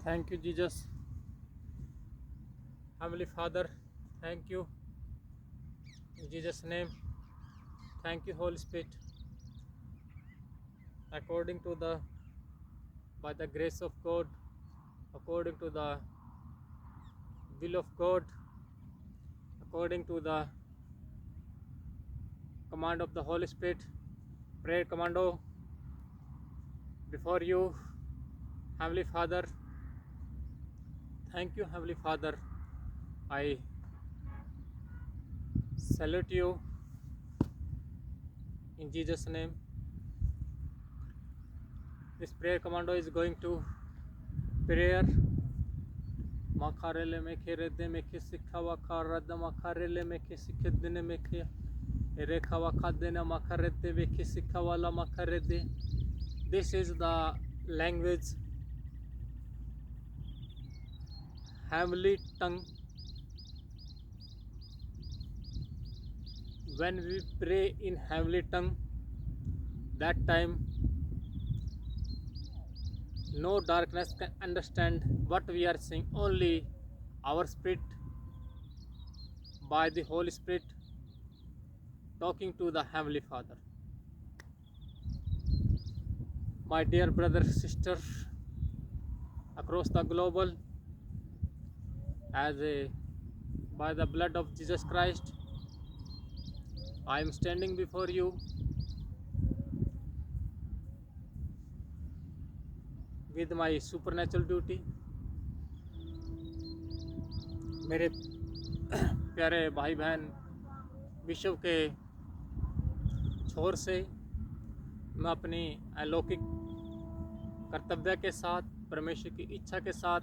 Thank you, Jesus. Heavenly Father, thank you. In Jesus' name, thank you, Holy Spirit. According to by the grace of God, according to the will of God, according to the command of the Holy Spirit, prayer commando before you, Heavenly Father. Thank you, Heavenly Father. I salute you in Jesus' name. This prayer commando is going to prayer. Makarele meke redde meke sikhawa karadda makarele meke sikhedne meke rekhawa khadena makarede meke sikhawala makarede. This is the language, heavenly tongue. When we pray in heavenly tongue, that time no darkness can understand what we are saying. Only our spirit, by the Holy Spirit, talking to the Heavenly Father. My dear brother, sister, across the global, by the blood of Jesus Christ, I am standing before you with my supernatural duty. मेरे प्यारे भाई बहन, विश्व के छोर से मैं अपनी अलौकिक कर्तव्य के साथ, परमेश्वर की इच्छा के साथ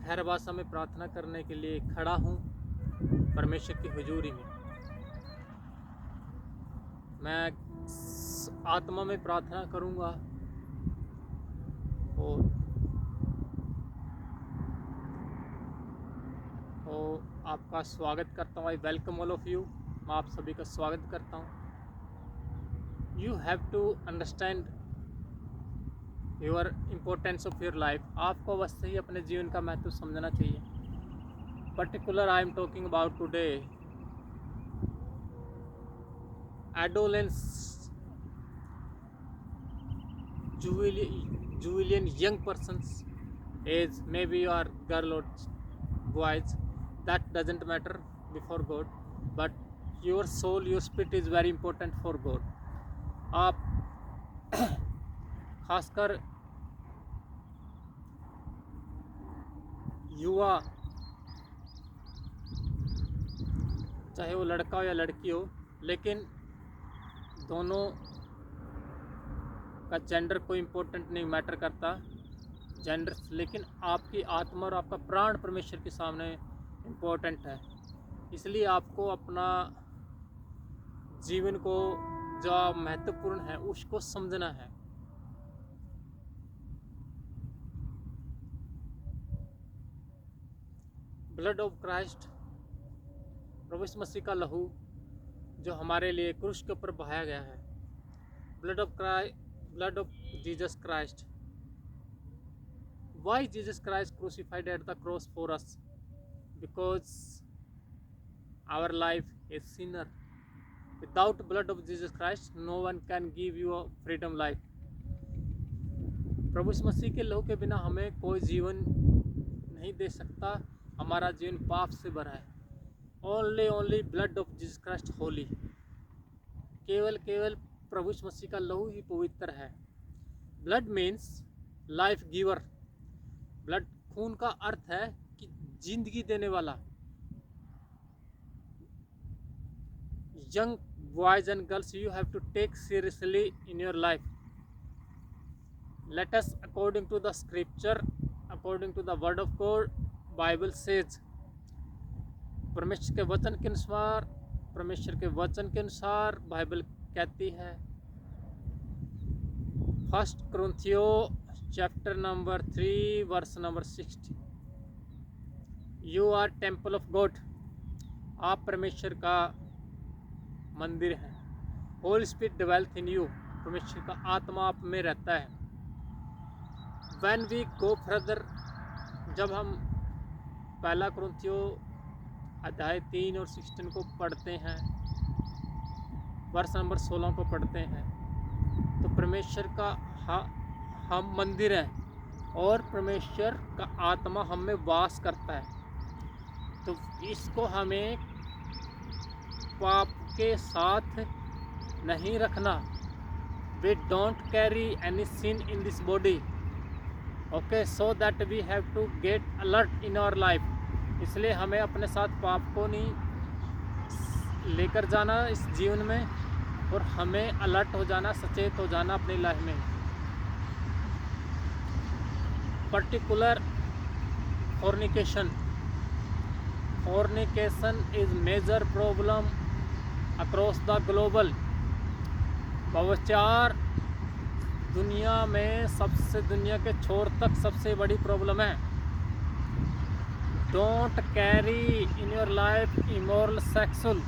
खैर भाषा में प्रार्थना करने के लिए खड़ा हूँ परमेश्वर की हुजूरी में। मैं आत्मा में प्रार्थना करूँगा और आपका स्वागत करता हूँ। I welcome all of you. मैं आप सभी का स्वागत करता हूँ। You have to understand your importance of your life. आपको अवश्य ही अपने जीवन का महत्व समझना चाहिए। Particular I am talking about today adolescence, juvenile young persons age, maybe you are girl or boys, that doesn't matter before God, but your soul, your spirit is very important for God. आप खासकर युवा, चाहे वो लड़का हो या लड़की हो, लेकिन दोनों का जेंडर कोई इम्पोर्टेंट नहीं मैटर करता जेंडर, लेकिन आपकी आत्मा और आपका प्राण परमेश्वर के सामने इम्पोर्टेंट है। इसलिए आपको अपना जीवन को जो महत्वपूर्ण है उसको समझना है। ब्लड ऑफ क्राइस्ट, प्रभु यीशु मसीह का लहू जो हमारे लिए क्रूस के ऊपर बहाया गया है। Blood of Jesus Christ. Why Jesus Christ crucified at the cross for us? Because our life is sinner. Without blood of Jesus Christ, no one can give you a freedom life. प्रभु यीशु मसीह के लहू के बिना हमें कोई जीवन नहीं दे सकता। हमारा जीवन पाप से भरा है। Only blood of Jesus Christ holy. केवल प्रभु यीशु मसीह का लहू ही पवित्र है। Blood means life giver. Blood, खून का अर्थ है कि जिंदगी देने वाला। Young boys and girls, you have to take seriously in your life. Let us according to the scripture, according to the word of God, Bible says, परमेश्वर के वचन के अनुसार बाइबल कहती है, 1 Corinthians chapter number 3 verse number 60, you are temple of God. आप परमेश्वर का मंदिर है। Holy spirit dwelleth in you. परमेश्वर का आत्मा आप में रहता है। व्हेन वी गो फर्दर, जब हम पहला कुरिन्थियों अध्याय 3 और 16 को पढ़ते हैं, वर्ष नंबर 16 को पढ़ते हैं, तो परमेश्वर का हम मंदिर हैं और परमेश्वर का आत्मा हम में वास करता है। तो इसको हमें पाप के साथ नहीं रखना। We don't carry any sin in this body, okay, so that we have to get alert in our life. इसलिए हमें अपने साथ पाप को नहीं लेकर जाना इस जीवन में, और हमें अलर्ट हो जाना, सचेत हो जाना अपनी लाइफ में। Particular fornication is major problem across the global. व्यभिचार दुनिया में दुनिया के छोर तक सबसे बड़ी प्रॉब्लम है। Don't carry in your life immoral sexual.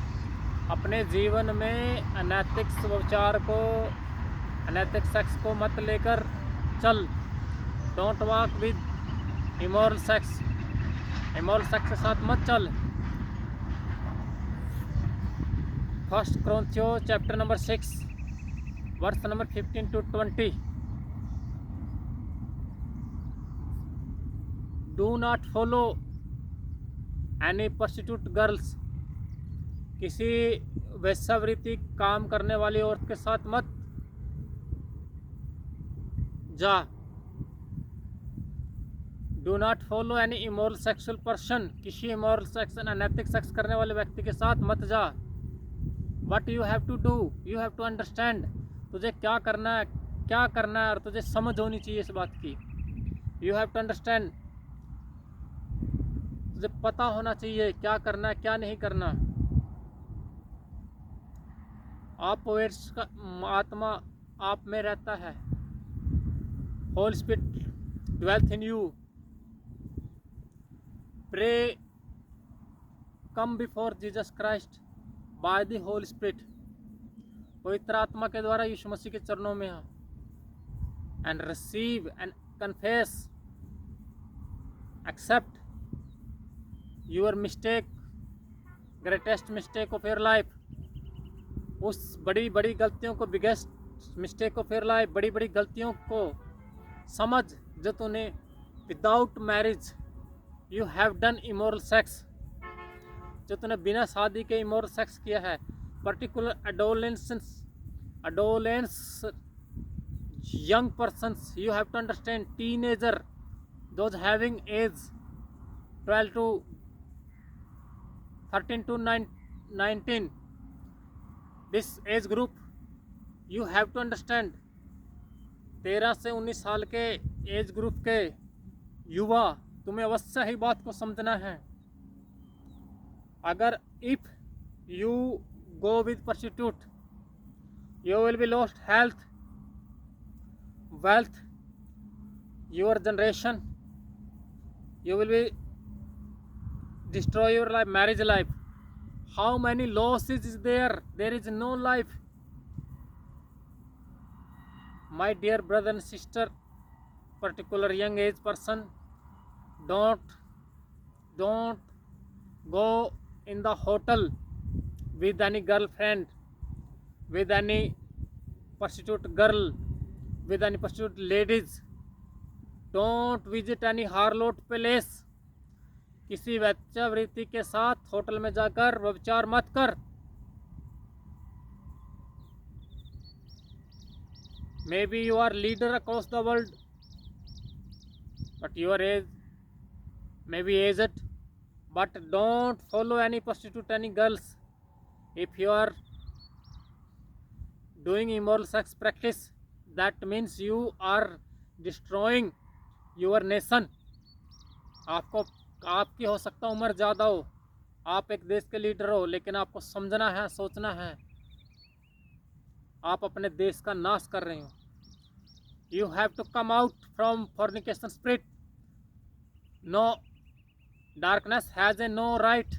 अपने जीवन में अनैतिक व्यभिचार को, अनैतिक सेक्स को मत लेकर चल। Don't walk with immoral sex. Immoral sex के साथ मत चल। फर्स्ट कुरिन्थियों chapter number 6 verse number 15 to 20। Do not follow any prostitute girls. किसी वेश्यावृत्ति काम करने वाली औरत के साथ मत जा। Do not follow any immoral sexual person. किसी इमोरल सेक्स, अनैतिक सेक्स करने वाले व्यक्ति के साथ मत जा। What you have to do, you have to understand. तुझे क्या करना है और तुझे समझ होनी चाहिए इस बात की। You have to understand. तुझे पता होना चाहिए क्या करना है, क्या नहीं करना। आप पवित्र का आत्मा आप में रहता है। Holy spirit dwelleth in you. Pray come before Jesus Christ by the holy spirit. पवित्र आत्मा के द्वारा यीशु मसीह के चरणों में आ and receive and confess, accept your mistake, greatest mistake of your life. उस बड़ी बड़ी गलतियों को, biggest mistake of your life, बड़ी बड़ी गलतियों को समझ जो तूने without marriage you have done immoral sex, जो तूने बिना शादी के इमोरल सेक्स किया है। Particular adolescents, young persons, you have to understand, teenager, those having age 12 to 13 to 19, this age group you have to understand। 13 से 19 साल के एज ग्रुप के युवा, तुम्हें अवश्य ही बात को समझना है। अगर if you go with prostitute, you will be lost health, wealth, your generation, you will be destroy your life, marriage life. How many losses is there? There is no life. My dear brother and sister, particular young age person, don't go in the hotel with any girlfriend, with any prostitute girl, with any prostitute ladies. Don't visit any harlot place। किसी वेश्यावृत्ति के साथ hotel में जाकर व्यभिचार मत कर। Maybe you are leader across the world, but your age may be aged, but don't follow any prostitute, any girls। If you are doing immoral sex practice, that means you are destroying your nation। आपकी हो सकता उम्र ज़्यादा हो, आप एक देश के लीडर हो, लेकिन आपको समझना है, सोचना है, आप अपने देश का नाश कर रहे हो। You have to come out from fornication spirit. No darkness has a no right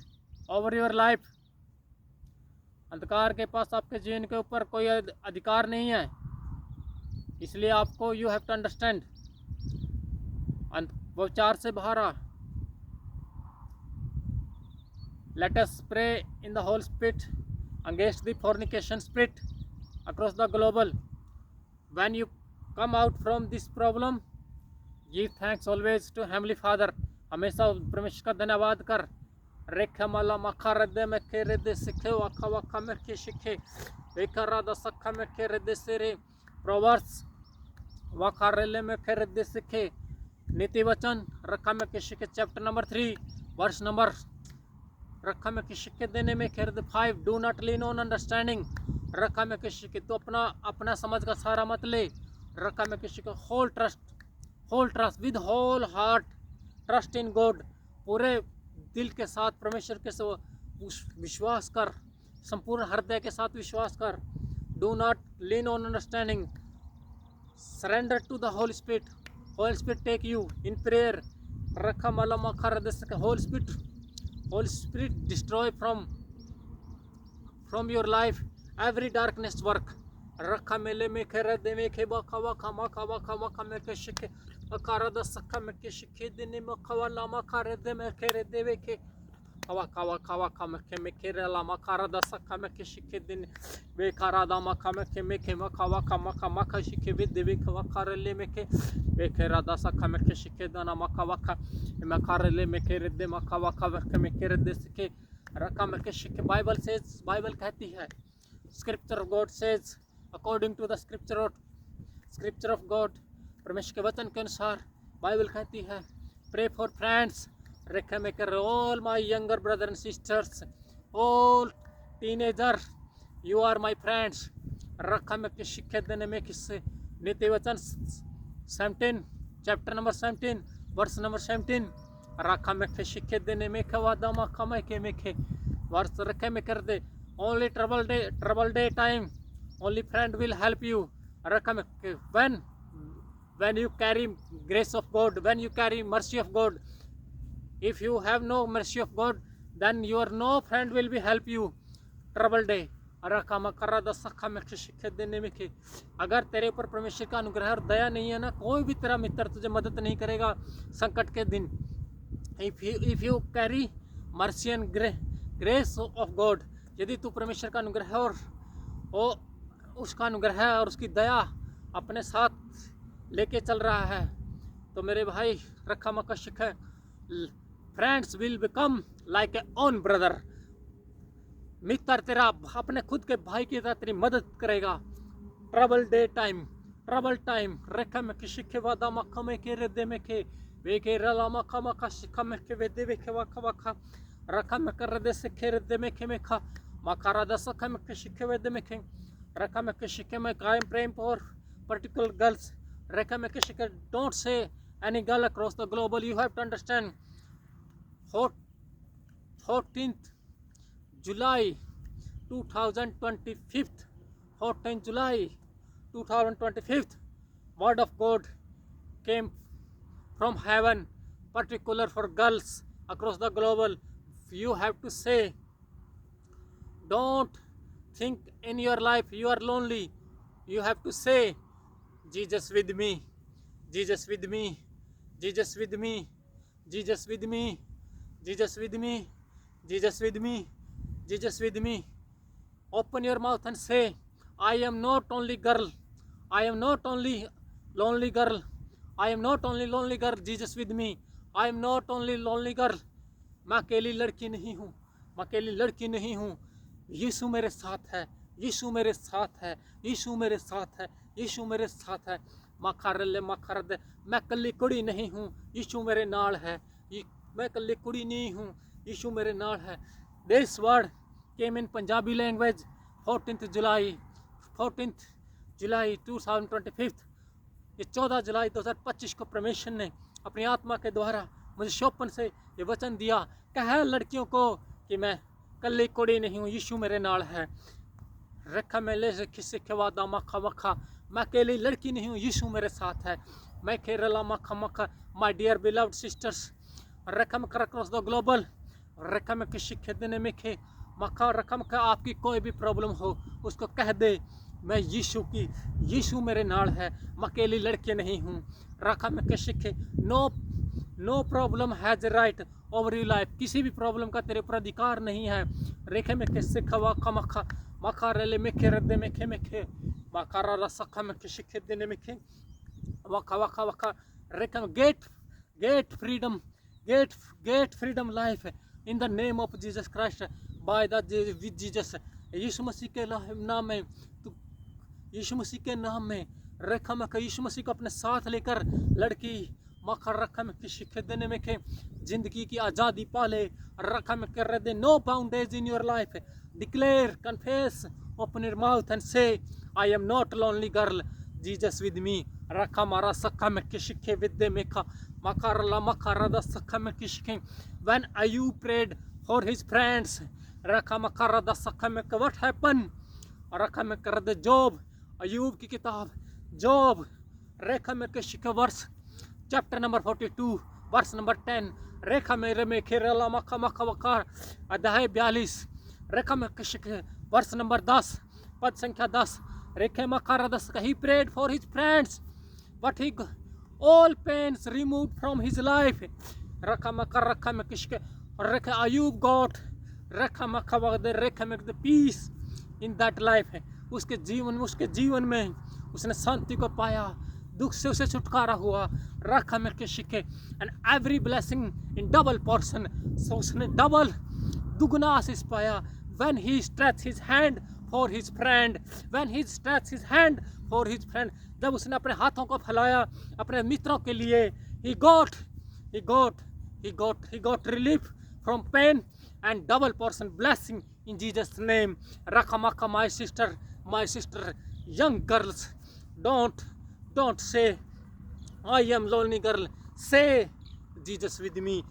over your life. अंधकार के पास आपके जीवन के ऊपर कोई अधिकार नहीं है। इसलिए आपको यू हैव टू अंडरस्टैंड, वो 4 से बाहर आ। Let us pray in the Holy Spirit against the fornication spirit across the global. When you come out from this problem, give thanks always to Heavenly Father. हमेशा परमेश्वर का धन्यवाद कर। रेखा माला मखा रदे में के रदे सिखे वाखा वाखा में के शिखे रेखा राधा सखा में के रदे से रे प्रोवर्स वाखा रेले में के रदे सिखे नीति वचन रखा में के शिखे चैप्टर नंबर 3 वर्ष नंबर रखा में के शिखे देने में के रदे 5 do not lean on understanding रखा में के शिखे तो अपना समझ का सारा मत ले। रखा में के शिखे whole trust with whole heart trust in God पूरे दिल के साथ परमेश्वर के विश्वास कर, संपूर्ण हृदय के साथ विश्वास कर। Do not lean on understanding surrender to the holy spirit take you in prayer. रखा माला मखा हृदय से holy spirit destroy from your life every darkness work. रखा मेले में खे हृदय में खे बखा वखा मखा वखा वखा में के शिखे अकारा द सखा में के शिखे दिन में खवा लामा खारे दे में खेरे देवे के खवा खवा खवा खा में खे लामा खारा द सखा में के शिखे दिन वे खारा दा मखा में खे मखा वखा मखा मखा शिखे वे देवे खवा खारे ले में के वे खेरा दा सखा में के शिखे दाना मखा वखा में खारे ले में खेरे दे मखा वखा में खेरे दे सिखे रखा में के शिखे। बाइबल कहती है scripture of God says according to the scripture of God परमेश्वर के वचन के अनुसार बाइबल कहती है प्रे फॉर फ्रेंड्स रेखा में कर all my younger brother and sisters all teenager you are my friends. रखा में के शिक्षा देने में किससे नीति वचन 17 चैप्टर नंबर 17 वर्ष नंबर 17 रखा में के शिक्षा देने में खवादा मखा में के वर्ष रखे में कर they only trouble day time only friend will help you। रखा में when you carry grace of God, when you carry mercy of God, if you have no mercy of God then your no friend will be help you trouble day। रखा में करा the सखा में शिक्षा देने में के अगर तेरे ऊपर परमेश्वर का अनुग्रह और दया नहीं है ना कोई भी तेरा मित्र तुझे मदद नहीं करेगा संकट के दिन। if you carry mercy and grace of God, यदि तू परमेश्वर का अनुग्रह और उसका अनुग्रह और उसकी दया अपने साथ लेके चल रहा है तो मेरे भाई रखा मका शिख है friends will become like a own brother. मित्र तेरा अपने खुद के भाई की तरह तेरी मदद करेगा। ट्रबल टाइम रखा में के शिखे वादा मक्का में के रेदे में के वे के रला मक्का मक्का शिखा में के वेदे वे के वखा वखा रखा में कर रेदे से के रेदे में के में खा मकारा दसखा में के शिखे वेदे में के रखा में के शिखे में कायम प्रेम for particular girls। Rekha mein kishika don't say any girl across the global, you have to understand 14th July 2025 14th July 2025 word of God came from heaven particular for girls across the global। you have to say don't think in your life you are lonely, you have to say Jesus with me, Jesus with me, Jesus with me, Jesus with me, Jesus with me, Jesus with me, Jesus with me। open your mouth and say I am not only girl, I am not only lonely girl, I am not only lonely girl, Jesus with me, I am not only lonely girl। मैं अकेली लड़की नहीं हूँ, मैं अकेली लड़की नहीं हूँ, यीशु मेरे साथ है, यीशु मेरे साथ है, यीशु मेरे साथ है, यीशु मेरे साथ है। मैं कल्ली कुड़ी नहीं हूँ, यीशु मेरे नाल है, मैं कल्ली कुड़ी नहीं हूँ, यीशु मेरे नाल है। This word came in Punjabi language 14th जुलाई 2025। ये 14 जुलाई 2025 को परमेश्वर ने अपनी आत्मा के द्वारा मुझे शोपन से ये वचन दिया कह लड़कियों को कि मैं कल्ली कुड़ी नहीं हूँ, यीशु मेरे नाल है। रखा में ले किसी के वादा मखा मखा मैं अकेली लड़की नहीं हूँ, यीशु मेरे साथ है। मैं केरला मखा मखा माय डियर बिलव्ड सिस्टर्स रकम कर अक्रॉस द ग्लोबल रकम के शिक्षे देने में खे मखा रकम का आपकी कोई भी प्रॉब्लम हो उसको कह दे मैं यीशु मेरे नाल है, मैं अकेली लड़की नहीं हूँ। रकम के शिक्षे no no problem has right over your life, किसी भी प्रॉब्लम का तेरे ऊपर अधिकार नहीं है। रेखे में किससे खवा खमखा मखा रेले में खे रद्दे में खे मखारा रसखा में किसी खे देने में खे वखा वखा वखा रेखे में get freedom get freedom life in the name of Jesus Christ by the with Jesus. Yeshu Masih के नाम में तू, यीशु मसीह के नाम में रेखा में यीशु मसीह को अपने साथ लेकर लड़की मखर रखा में किसी खे देने में खे जिंदगी की आज़ादी पाले रखा में कर दे। No bondage in your life, declare confess open your mouth and say I am not lonely girl Jesus with me. रखा मारा सखा में किसी खे विद्य में खा मखारला मखारदा सखा में किसी खे व्हेन अय्यूब प्रेड फॉर हिज फ्रेंड्स रखा मखारदा सखा में व्हाट हैपन रखा में कर दे। जॉब, अय्यूब की किताब जॉब रेखा में किसी के वर्ष चैप्टर नंबर 42 वर्ष नंबर 10 रेखा मेरे में खेरला मखा मखा वकार अध्याय 42 रेखा में किसी के वर्ष नंबर 10 पद संख्या 10 रेखे मखारा 10 ही prayed for his friends but he all pains remove from his life रखा मकर रखा में किसी के रेखे अय्यूब गॉड रेखा मखा वगदे रेखा में पीस इन दैट लाइफ है उसके जीवन में उसने शांति को पाया, दुख से उसे छुटकारा हुआ। रखा में के शिखे and every blessing in double portion, so उसने डबल दुगना आशीष पाया। When he stretch his hand for his friend, when he stretch his hand for his friend, जब उसने अपने हाथों को फैलाया अपने मित्रों के लिए, he got relief from pain and double portion blessing in Jesus name. Rakamaka, my sister, young girls, don't say I am lonely girl, say Jesus with me.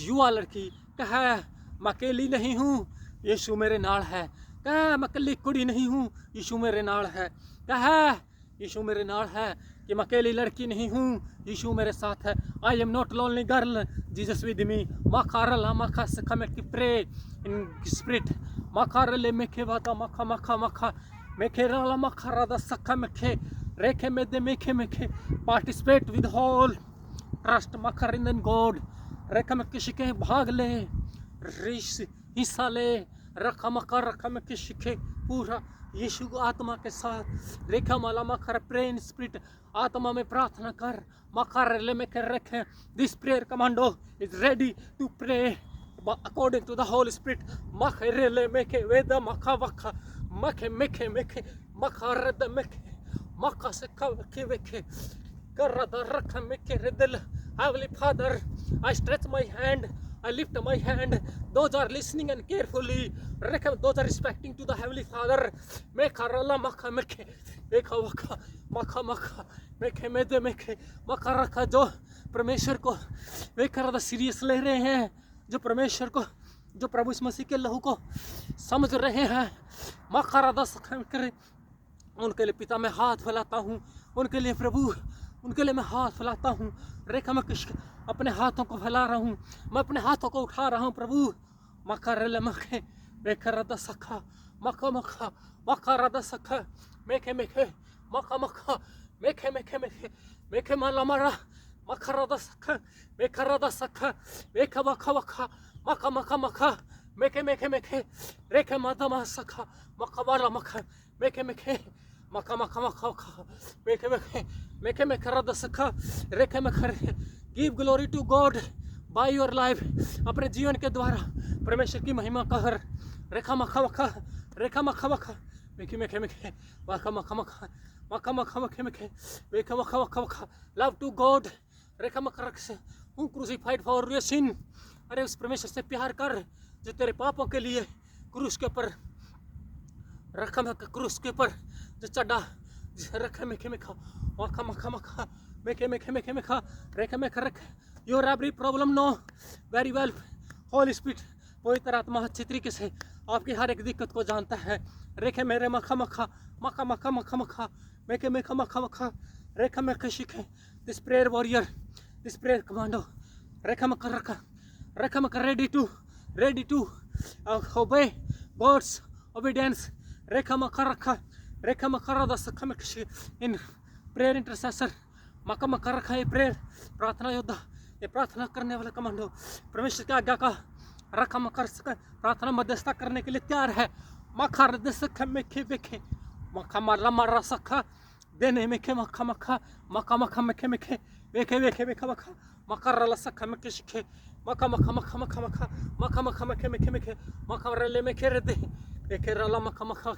युवा लड़की कहे मैं अकेली नहीं हूँ, यीशु मेरे नाल है। कहे मैं अकेली कुड़ी नहीं हूँ, यीशु मेरे नाल है। कहे यीशु मेरे नाल है कि मैं अकेली लड़की नहीं हूँ, यीशु मेरे साथ है। I am not lonely girl, Jesus with me. मखारला मखा सखा में की प्रे इन स्पिरिट मखारले मेखे वाता मखा मखा मखा मेखे रला मखारा सखा मेखे रेखे में दे मेखे पार्टिसिपेट विद होल ट्रस्ट मखर इन गॉड। रेखा में किसी के भाग ले, हिस्सा ले। रखा मखा रखा में किसी के पूरा यीशु आत्मा के साथ रेखा माला मखर प्रे इन स्पिरिट, आत्मा में प्रार्थना कर। मखर ले में कर रखे this prayer commando is ready to pray according to the Holy Spirit. मखरे ले में के वेद मखा वखा मखे मेखे मखर द मेखे मखा से के वेखे कर द रख में के दिल। Heavenly Father, I stretch my hand, I lift my hand. Those are listening and carefully. Those are respecting to the Heavenly Father. Mekarala makha mekhe, mekha wakha, makha makha, mekhe mede mekhe, makha rakha जो परमेश्वर को बेकार serious ले रहे हैं, जो परमेश्वर को, जो प्रभु यीशु मसीह के लहू को समझ रहे हैं, मखरादा सखम करे, उनके लिए पिता मैं हाथ फैलाता हूँ। उनके लिए प्रभु, उनके लिए मैं हाथ फैलाता हूँ। रेखा मैं अपने हाथों को फैला रहा हूँ, मैं अपने हाथों को उठा रहा हूँ प्रभु। मखरले मखे बेखरदा सखा मखा मखा मखरदा सखा मेखे मेखे मखा मखा मेखे मेखे मेखे मेखे माला मारा मखरदा सखा बेखरदा सखा मेखा मखा मखा मखा मखा मखा मेखे मेखे मेखे रेखे माता मा सखा मखा वाला मखा मेखे मेखे मखा मखा मखा मखा मेखे मेखे मेखे मेखे रदा सखा रेखे में खरे। Give glory to God by your life, अपने जीवन के द्वारा परमेश्वर की महिमा कर। रेखा मखा मखा रेखा मखा मखा मेखे मेखे मेखे मखा मखा मखा मखा मखा मखे मेखे मेखे मखा मखा मखा लव टू गॉड। रेखा मखा रख से हूँ क्रूसिफाइड फॉर योर सिन, अरे उस परमेश्वर से प्यार कर जो तेरे पापों के लिए क्रूस के ऊपर रखा में क्रूस के ऊपर जो चढ़ा। रखा मेखे मेखा मखा मखा मखा मेखे मेखे मेखे मेखा रेखा में रख। Your every problem know very well Holi spirit, पवित्र आत्मा अच्छी तरीके से आपकी हर एक दिक्कत को जानता है। रेखे मेरे मखा मखा मखा मखा मखा मखा मेखे मेखा मखा मखा रेखा में शिखे this prayer warrior, this prayer commando. रेखा में रखा रेखा में ready to obey God's obedience. रेखा में रखा रेखा में इन प्रेयर इंटरसेसर मका मका रखा है प्रेयर प्रार्थना योद्धा, ये प्रार्थना करने वाला कमांडो परमेश्वर की आज्ञा का रखा मकर प्रार्थना मध्यस्थता करने के लिए तैयार है। मखा हृदय सखा मेखे वेखे मखा मारा मारा सखा देने मेखे मखा मखा मखा मखा मेखे मेखे वेखे वेखे वेखा मखा मखा रला सखा मेखे शिखे मखा मखा मखा मखा मखा मखा मखा मेखे मेखे मेखे मखा रले मेखे रदे वेखे रला मखा मखा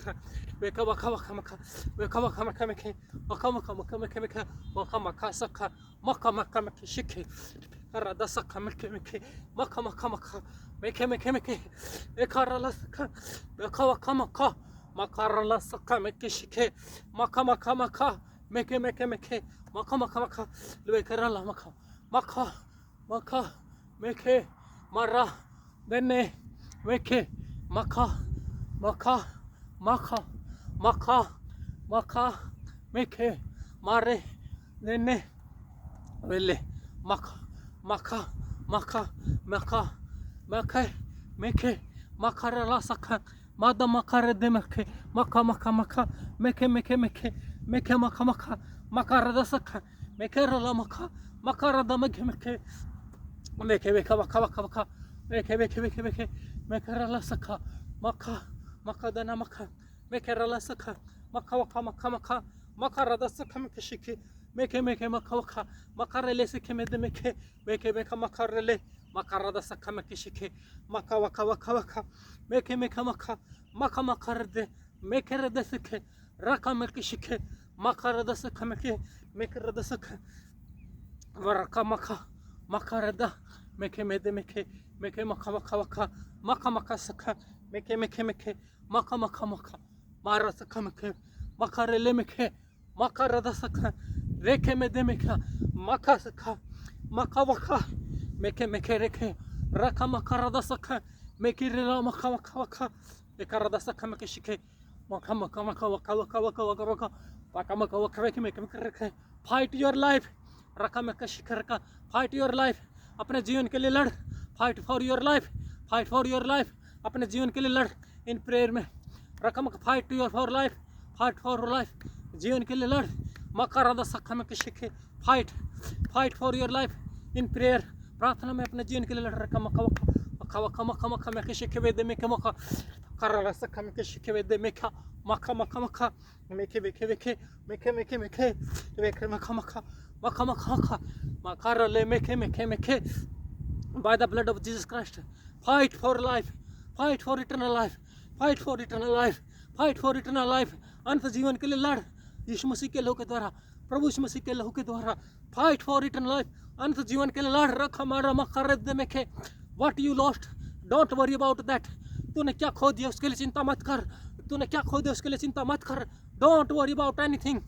वेखा वखा वखा मखा वेखा वखा मखा मेखे मखा मखा मखा मेखे मेखे मखा मखा सखा मखा मखा मेखे शिखे रदा सखा मेखे मेखे मखा मखा मखा मेखे मेखे मेखे वेखा रला सखा वेखा वखा मखा मखा रला सखा मेखे शिखे मखा मखा मखा मेखे मेखे मेखे मखा मखा मखा वेखे रला मखा मखा मखा मेखे मारा देने वेखे मखा मखा मखा मखा मखा मेखे मारे देने वेले मखा मखा मखा मखा मखे मेखे मखा रला सखा मादा मखा रदे मेखे मखा मखा मखा मेखे मेखे मेखे मेखे मखा मखा मखा रदा सखा मेखे रला मखा मखा रदा मेखे मेखे मेखे वेखा वखा वखा वखा मेखे वेखे वेखे वेखे मेखे रला सखा मखा मखा दना मखा मेखे रला सखा मखा वखा मखा मखा मखा रदा सखा मेखे शिखे मेखे मेखे मखा वखा मखा रले सिखे मेदे मेखे वेखे वेखा मखा रले मखा रदा सखा मेखे शिखे मखा वखा वखा वखा मेखे मेखे मखा मखा मखा रदे मेखे रदे सिखे रखा मेखे शिखे मखा रदा सखा मेखे मेखे रदा सखा वरका मखा मखा रदा मेखे मेदे मेखे मेखे मखा वखा वखा मखा मखा सखा मेखे मेखे मेखे मखा मखा मखा मारा सखा मेखे मखा रेले मेखे मखा रदा सखा रेखे मेदे मेखा मखा सखा मखा वखा मेखे मेखे रेखे रखा मखा रदा सखा मेखे रेला मखा वखा वखा एका रदा सखा मेखे शिखे मखा मखा मखा वखा वखा वखा वखा वखा वखा मखा वखा मेखे मेखे मेखे रेखे फाइट योर लाइफ रखा मेखे शिखे रखा फाइट योर लाइफ अपने जीवन के लिए लड़ fight for your life fight for your life अपने जीवन के लिए लड़ इन प्रेयर में रकम fight your for life fight for life जीवन के लिए लड़ मका रदा सखा में शिखे fight fight for your life in prayer प्रार्थना में अपने जीवन के लिए लड़ रखा मका मका मका मका मका में शिखे वेदे में मका कर सखा में शिखे वेदे में मका मका मका मेखे वेखे वेखे मेखे मेखे मेखे वेखे मका मका मका मका मका मका रले मेखे मेखे मेखे by the blood of Jesus Christ fight for life fight for eternal life fight for eternal life fight for eternal life अंत जीवन के लिए लड़ यीशु मसीह के लहू के द्वारा प्रभु यीशु मसीह के लहू के द्वारा फाइट फॉर इटर्नल लाइफ अंत जीवन के लिए लड़ रखा मारा मखरद में खे what you lost don't worry about that तूने क्या खो दिया उसके लिए चिंता मत कर तूने क्या खो दिया उसके लिए चिंता मत कर डोंट वरी अबाउट एनीथिंग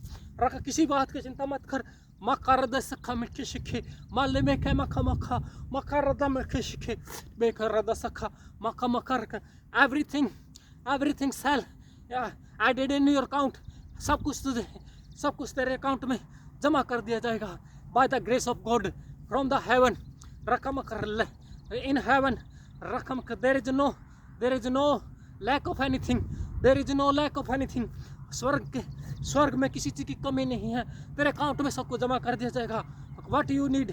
रखा किसी बात की चिंता मत कर मखरद सखा में शिखे माले में खे मखा मखा मखरद में खे शिखे बेखरद सखा मखा मकर everything everything shall added in your account सब कुछ तेरे अकाउंट में जमा कर दिया जाएगा by the grace of God from the heaven रकम कर इन हेवन रकम there is no lack of anything there is no lack of anything स्वर्ग में किसी चीज़ की कमी नहीं है तेरे अकाउंट में सबको जमा कर दिया जाएगा व्हाट यू नीड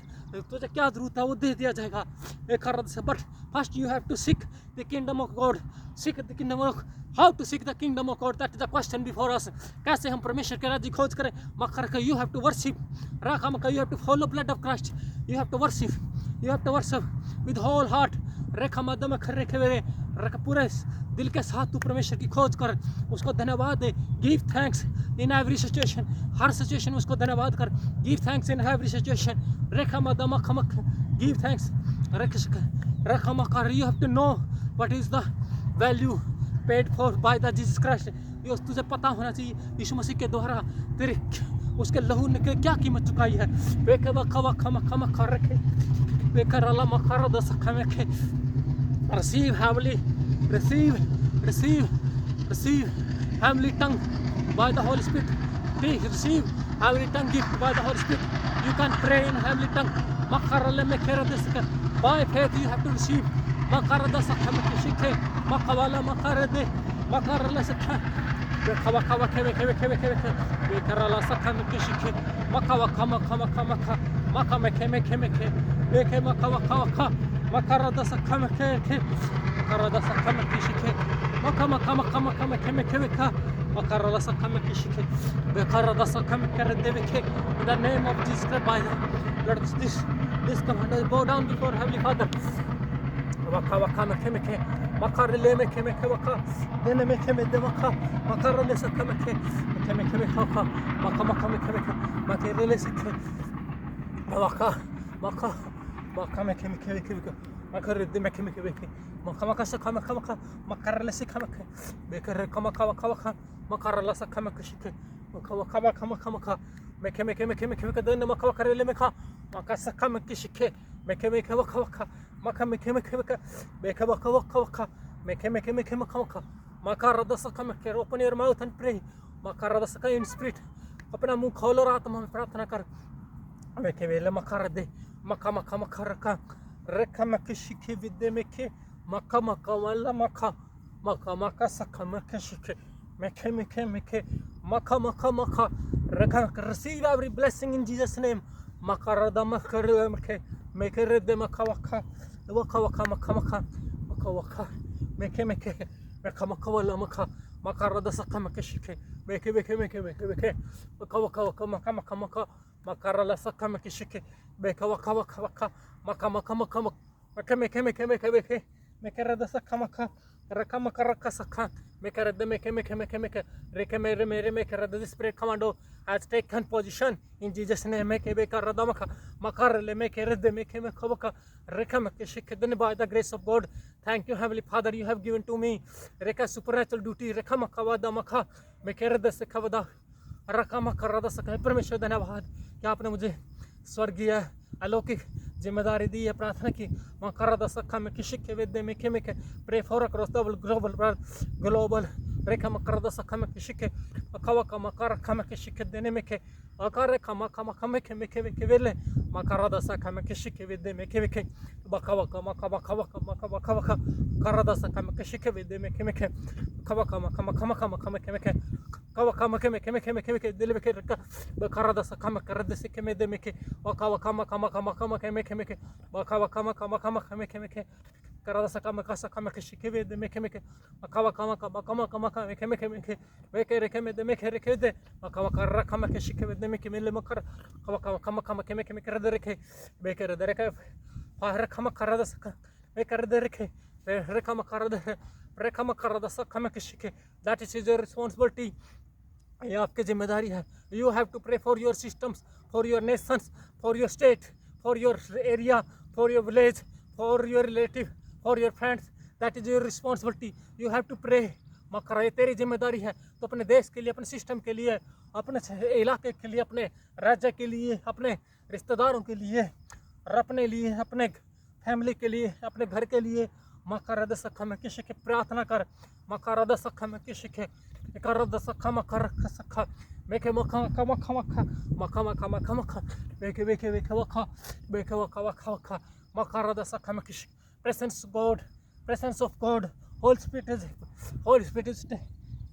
तुझे क्या जरूरत है वो दे दिया जाएगा एक अर्थ से but first you have to seek the kingdom of God seek the kingdom of how to seek the kingdom of God that is the question before us कैसे हम परमेश्वर के राज्य खोज करें मकर का यू हैव टू वर्शिप राखा मका you have to follow blood of Christ you have to worship with whole heart रेखा मदम खर्रे खेवे रख पूरे दिल के साथ तू परमेश्वर की खोज कर उसको धन्यवाद दे give thanks in every situation हर सिचुएशन में उसको धन्यवाद कर give thanks in every situation रेखा मदम खमक गिव थैंक्स रखा मकर you have to know what is the value paid for by the Jesus Christ ये तुझे पता होना चाहिए यीशु मसीह के द्वारा तेरे उसके लहू ने क्या कीमत चुकाई है बेके वखा खमक खमक रखे बेकर अल्लाह मखर द सखा में receive heavenly receive heavenly tongue by the Holy Spirit please receive heavenly tongue gift by the Holy Spirit you can pray in heavenly tongue makarale mekera desika by faith you have to receive makarada sakha mekishike makawala makarade makarale sakha Beka waka wake weke weke weke weke. Bekarala saka mekishike. Maka waka maka maka maka. Maka meke meke meke. Beke maka waka waka. Makarada saka meke meke. Makarada saka mekishike. Maka maka maka maka meke meke weka. Makarala saka mekishike. Bekarada saka mekerede weke. In the name of Jesus Christ, by the Lord, this commander bow down before Heavenly Father. Waka waka meke meke. Makarele meke meke waka. Dene meke meke waka. Makarele saka meke. Meke meke meke waka. Maka maka meke meke. Makarele saka. Waka maka. Maka meke meke meke meke. Makarele meke meke meke. Maka maka saka maka maka. Makarele saka meke. Bekare kama kama waka waka. Makarele saka meke shike. Maka waka maka maka maka. Meke meke meke meke meke. Dene maka wakarele meka. Maka saka meke shike. Meke meke waka waka. Maka meke meke meke. Beka waka waka waka. Meke meke meke maka waka. Makarada saka meke. Open your mouth and pray. Makarada saka in spirit. अपना मुंह खोलो और आत्मा में प्रार्थना कर मेके वेले मकार दे मका मका मका रखा रेखा मके शिखे विद्या मेके मका मका वाला मका मका मका सका मके शिखे मेके मेके मेके मका मका मका रेखा receive every blessing in Jesus name मका रदा मका मेके मेके रदे मका वका वका वका मका मका मका वका मेके मेके मेका मका वाला मका मका रदा सका मके शिखे Meke meke meke meke meke waka waka waka maka maka maka makarala saka meke shike beka waka waka waka maka maka maka maka meke meke meke meke meke rada saka maka raka maka raka saka meke rada meke meke meke meke reke mere mere meke rada the spirit commando has taken position in Jesus name meke beka rada maka makarale meke rada meke meke waka reka meke shike then by the grace of God thank you Heavenly Father you have given to me reka supernatural duty reka maka wada maka meke rada se kavada raka maka rada saka परमेश्वर धन्यवाद कि आपने मुझे स्वर्गीय अलौकिक जिम्मेदारी दी है प्रार्थना की मकरदा सखा में किसी के वेदे में के pray for across the global रेखा मकरदा सखा में किसी के अखवा का मकर रखा में किसी के देने में के आकार रेखा मका मका में के वेले मकरदा सखा में किसी के वेदे में के बकवा का मका मका मका मका मका करदा सखा में किसी के वेदे में के खवा का मका मका मका मका में के kawa kama keme dele ke reka karada sa kama karada se keme de meke wakawa kama keme wakawa kama keme karada sa kama kasa kama ke shikeve de meke wakawa kama keme weke reke me de meke reke de wakawa karra kama ke shikeve de meke mele makar kawa kama keme karada reke beke reke fahra kama karada sa weke reke reka makarada sa kama ke shike that is your responsibility ये आपकी जिम्मेदारी है you have to pray for your systems for your nations for your state for your area for your village for your relative for your friends that is your responsibility you have to pray मकर ये तेरी जिम्मेदारी है तो अपने देश के लिए अपने सिस्टम के लिए अपने इलाके के लिए अपने राज्य के लिए अपने रिश्तेदारों के लिए और अपने लिए अपने फैमिली के लिए अपने घर के लिए मकर सखा में किसी के प्रार्थना कर मकर सखा में किसी के करद सखा मकर सखा मेके मखा मखा मखा मखा मखा मखा मखा बेके बेके बेके वखा बेके वखा वखा वखा मकर सखा में किसी presence of God Holy Spirit is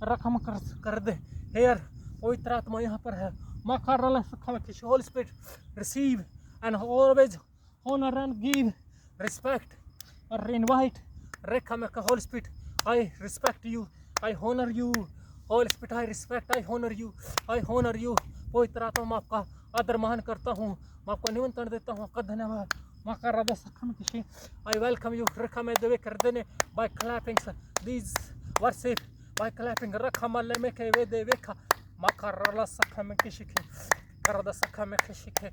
रखा मकर कर दे here पवित्र आत्मा यहाँ पर है मकर सखा में किसी Holy Spirit receive and always honor and give respect or invite rekha meka Holy Spirit I respect you I honor you Holy Spirit I respect I honor you पवित्र आत्मा मैं आपका आदर मान करता हूँ मैं आपको निमंत्रण देता हूँ आपका धन्यवाद मकर सखम किसी I welcome you rekha me deve कर देने by clapping these worship by clapping rekha malle meke ve de vekha मकर सखम किसी के करद सखम किसी के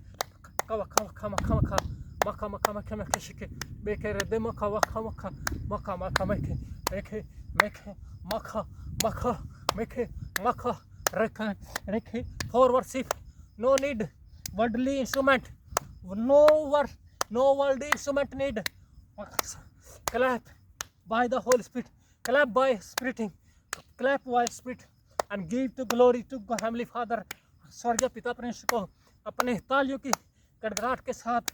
kawa kawa kama kama kama kama kama kishike beke rede maka waka waka maka maka meke maka meke maka reke forward shift no need worldly instrument no worldly instrument need clap by the Holy Spirit clap by spiriting clap by spirit and give the glory to God Heavenly Father स्वर्गीय पिता परमेश्वर को अपने तालियों की गड़गड़ाहट के साथ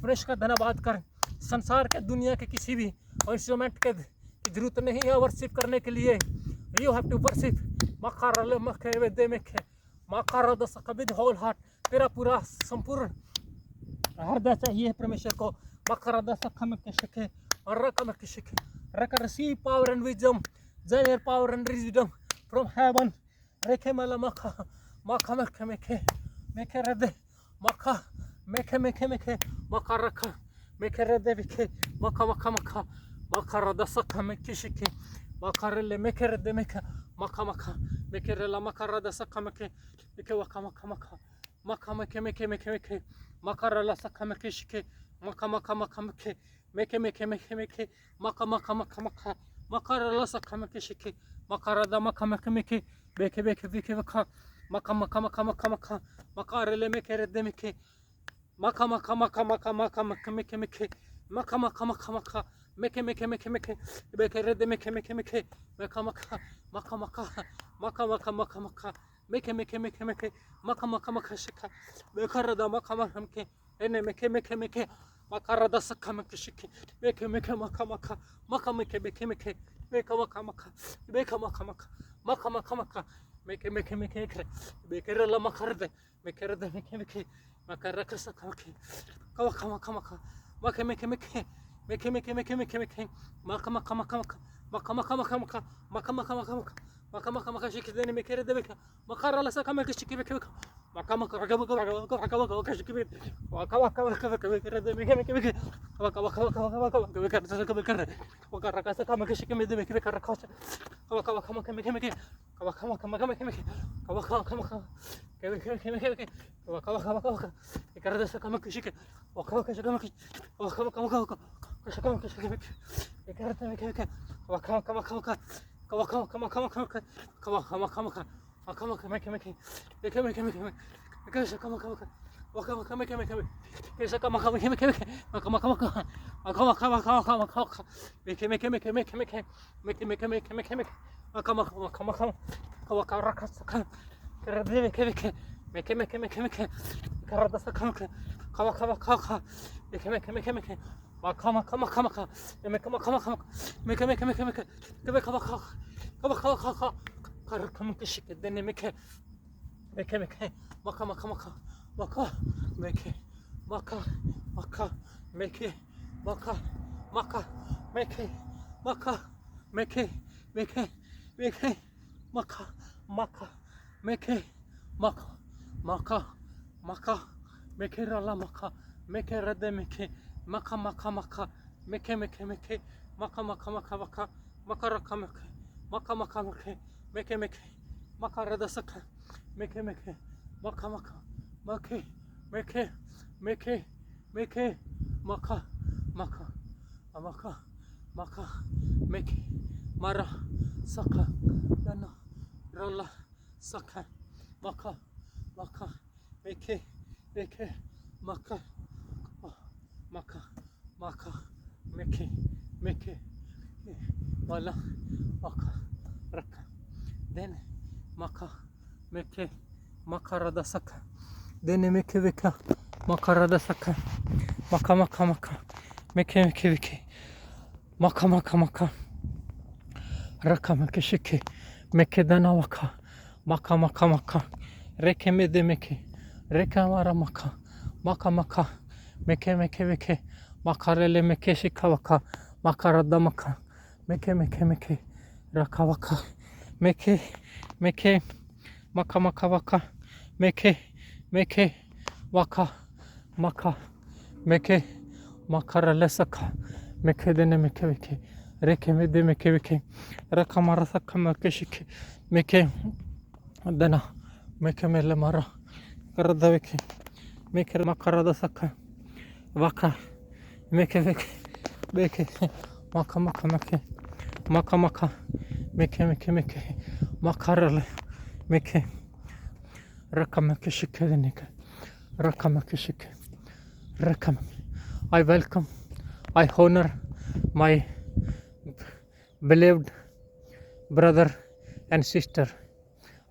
परमेश्वर का धन्यवाद कर संसार के दुनिया के किसी भी इंस्ट्रूमेंट की जरूरत नहीं है वर्शिप करने के लिए you have to worship Makarale makeve demeke. Makarada sakabid whole heart. तेरा पूरा संपूर्ण हृदय चाहिए परमेश्वर को। मकरदा sakame ke shike. Rakame ke shike. Raka receive power and wisdom. Desire power and wisdom from heaven. Reke mala maka. Maka meke meke. Meke rede. Maka. Meke meke meke. Maka raka. Meke rede vike. Maka maka maka. Makarada sakame ke shike. Makarele meke rede meke. Maka maka. Meke rela makarada sakame ke. Meke waka maka maka. Maka meke meke meke meke. Makarala sakame ke shike. Maka maka maka meke. Meke meke meke meke. Maka maka maka maka. Makarala sakame ke shike. Makarada maka meke meke. Beke beke beke beka. Maka maka maka maka maka. Makarele meke rede meke. Maka maka maka maka maka maka meke meke. Maka maka maka maka. Meke meke meke meke. Beke rede meke meke meke. Maka maka maka maka. Maka maka maka maka. Meke meke meke meke. Maka maka maka shika. Bekarada maka maka meke. Ene meke meke meke. Makarada sakame ke shike. Meke meke maka maka. Maka meke meke meke. Meka maka maka. Meka maka maka. Maka maka maka. Meke meke meke meke. Bekere la makarde. Mekere de meke meke. Makaraka sakame. Kawaka maka maka. Meke meke meke. Meke meke meke meke meke. Maka maka maka maka. Maka maka maka maka. Maka maka maka maka. Maka maka maka shike dene mekere de beka. Makara la sakame ke shike beka beka. Maka maka maka maka maka maka maka shike beka. Waka waka waka waka mekere de meke meke meke. Waka waka waka waka waka waka mekere de sakame kere. Waka raka sakame ke shike de meke beka raka. Waka waka maka meke meke. Waka waka maka meke meke. Waka waka maka. Meke meke meke meke. Waka waka waka waka. Mekere de sakame ke shike. Waka waka sakame ke. Waka waka waka waka. Sakame ke shike meke. Mekere de meke meke. Waka waka waka waka. Kawaka waka waka waka waka. Kawaka waka waka. Waka waka meke meke. Meke meke meke meke. Meke sakame waka. Waka waka meke meke meke. Meke sakame meke meke meke. Waka waka waka. Waka waka waka waka waka waka. Meke meke meke meke meke. Meke meke meke meke meke. Waka waka waka waka. Kawaka raka sakame. Kere de meke meke. Meke meke meke meke. Karada sakame. Kawaka waka waka. Meke meke meke meke. Waka waka waka waka. Meke waka waka waka. Meke meke meke meke. Kawaka waka. Kawaka waka waka. Karaka meke shike dene meke. Meke meke. Maka maka maka. Maka meke. Maka maka meke. Maka maka meke. Maka meke meke meke. Maka maka meke. Maka maka maka meke rala maka. Meke rede meke. Maka maka maka. Meke meke meke. Maka maka maka maka. Maka raka meke. Maka maka meke. Meke meke. Maka reda saka. Meke meke. Maka maka. Meke meke. Meke meke. Maka maka. Maka maka. Meke. Mara saka. Dana rala saka. Maka maka. Meke meke. Maka maka maka. Meke meke. Wala maka raka. Dene maka meke. Makarada saka. Dene meke veka. Makarada saka. Maka maka maka. Meke meke veke. Maka maka maka. Raka meke shike. Meke dana waka. Maka maka maka. Reke me de meke. Reka mara maka. Maka maka. Meke meke veke. Makarele meke shika waka. Makarada maka. Meke meke meke. Raka waka. Meke meke. Maka maka waka. Meke meke. Waka maka. Meke. Makarele saka. Meke dene meke veke. Reke me de meke veke. Raka mara saka meke shike. Meke dana. Meke mele mara. Karada veke. Meke makarada saka. Waka. Meke veke. Meke. Maka maka meke. Maka maka. Meke meke meke. Makarele. Meke. Raka meke shike deneke. Raka meke shike. Raka. I welcome. I honor my beloved brother and sister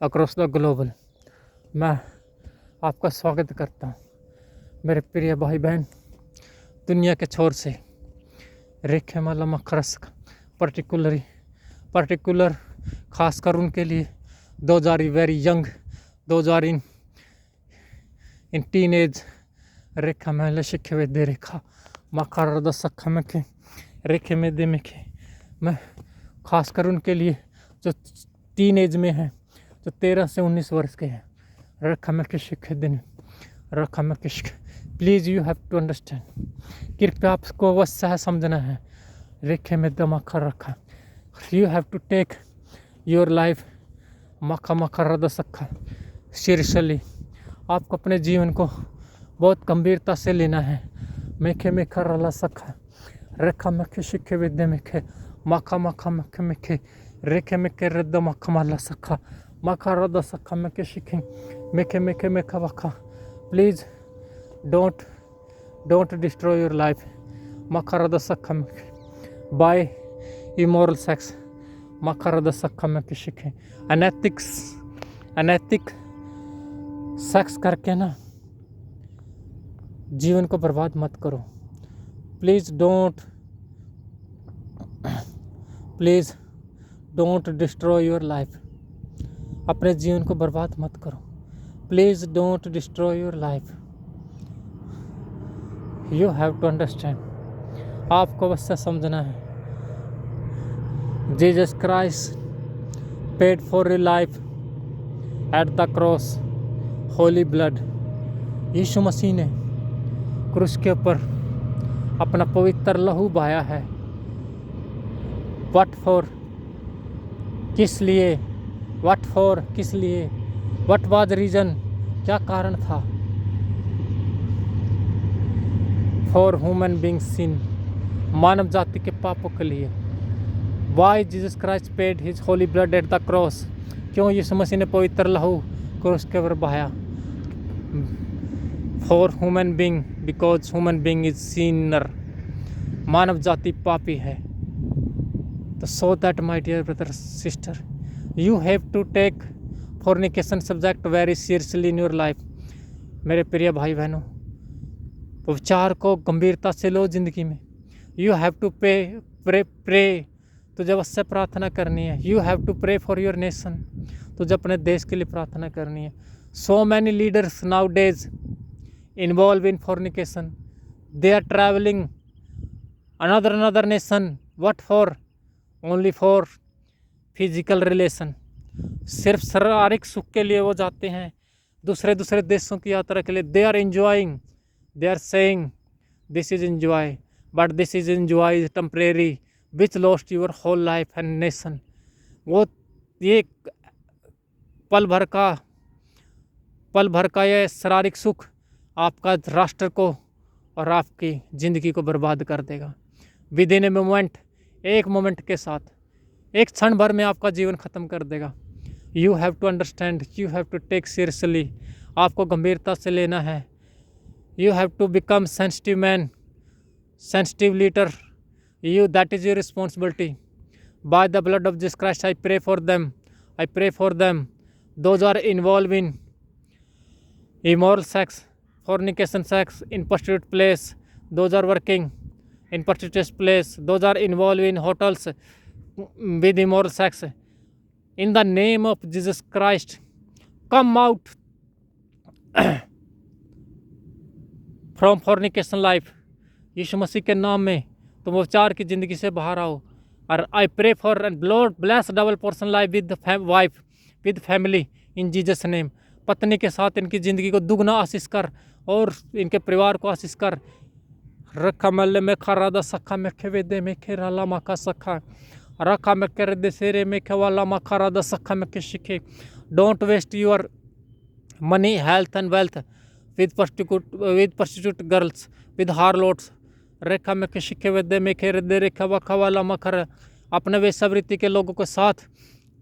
across the global. मैं आपका स्वागत करता हूँ मेरे प्रिय भाई बहन दुनिया के छोर से रेखे माला मखरस पर्टिकुलर खासकर उनके लिए those are very young, those are in teenage. Rekha mele shikhe vede rekha makar da sakha में के रेखे में दे में के मैं खासकर उनके लिए जो टीनेज में है, जो 13 से 19 वर्ष के हैं. रखा में के शिखे दिन रखा में के शिख. Please you have to understand. कृपया आपको बस है समझना है. रेखे में दम आकर रखा. You have to take your life मखा मखा रद सखा सीरियसली. आपको अपने जीवन को बहुत गंभीरता से लेना है. मेखे मेखा रला सखा रेखा मेखे शिखे विद्या मेखे मखा मखा मेखे मेखे रेखे मेखे रद मखा माला सखा मखा रद सखा मेखे शिखे मेखे मेखे मेखा वखा. Please don't destroy your life. मखा रद सखा मेखे by immoral sex. मखा रद सखा मेखे शिखे. अनैतिक सेक्स करके ना जीवन को बर्बाद मत करो. Please don't destroy your life. अपने जीवन को बर्बाद मत करो. Please don't destroy your life. You have to understand. आपको बस से समझना है. Jesus Christ paid for your life at the cross. Holy blood. Yeshu Masih ने क्रूस के ऊपर अपना पवित्र लहू बहाया है. व्हाट फॉर किस लिए. व्हाट फॉर किस लिए. What was reason. क्या कारण था. For human being sin. मानव जाति के पापों के लिए. Why Jesus Christ paid his holy blood at the cross. क्यों यीशु मसीह ने पवित्र लहू क्रूस के ऊपर बहाया. For human being because human being is sinner. मानव जाति पापी है. तो so that my dear brother sister you have to take fornication subject very seriously in your life. मेरे प्रिय भाई बहनों, विचार को गंभीरता से लो जिंदगी में. You have to pray. तुझे अवश्य प्रार्थना करनी है. You have to pray for your nation. तुझे अपने देश के लिए प्रार्थना करनी है. So many leaders nowadays involved in fornication. They are traveling another nation. What for? Only for physical relation. सिर्फ शारीरिक सुख के लिए वो जाते हैं दूसरे देशों की यात्रा के लिए. They are enjoying. They are saying this is enjoy, but this is enjoy is temporary, which lost your whole life and nation. वो ये पल भर का ये शारीरिक सुख आपका राष्ट्र को और आपकी ज़िंदगी को बर्बाद कर देगा. With in a moment. एक मोमेंट के साथ एक क्षण भर में आपका जीवन ख़त्म कर देगा. You have to understand. You have to take seriously. आपको गंभीरता से लेना है. You have to become sensitive man, sensitive leader. You that is your responsibility. By the blood of Jesus Christ I pray for them. Those are involve in immoral sex, fornication sex in prostitute place. Those are working in prostitute place. Those are involved in hotels with immoral sex. In the name of Jesus Christ, come out from fornication life. यीशु मसीह के नाम में तुम व्यभिचार की ज़िंदगी से बाहर आओ. और I pray for and Lord bless double portion life with the wife, with family in Jesus name. पत्नी के साथ इनकी ज़िंदगी को दुगना आशीष कर और इनके परिवार को आशीष कर. रखा मल्ले में खरादा सखा में खेवेदे में खेराला मका सखा रखा में कर दे सेरे में खेवाला मखा रादा सखा में के शिखे. Don't waste your money health and wealth with prostitute girls with harlots. रेखा में के शिखे वेदे में खेर दे रेखा वखा वाला मखर. अपने वेश्यावृत्ति के लोगों के साथ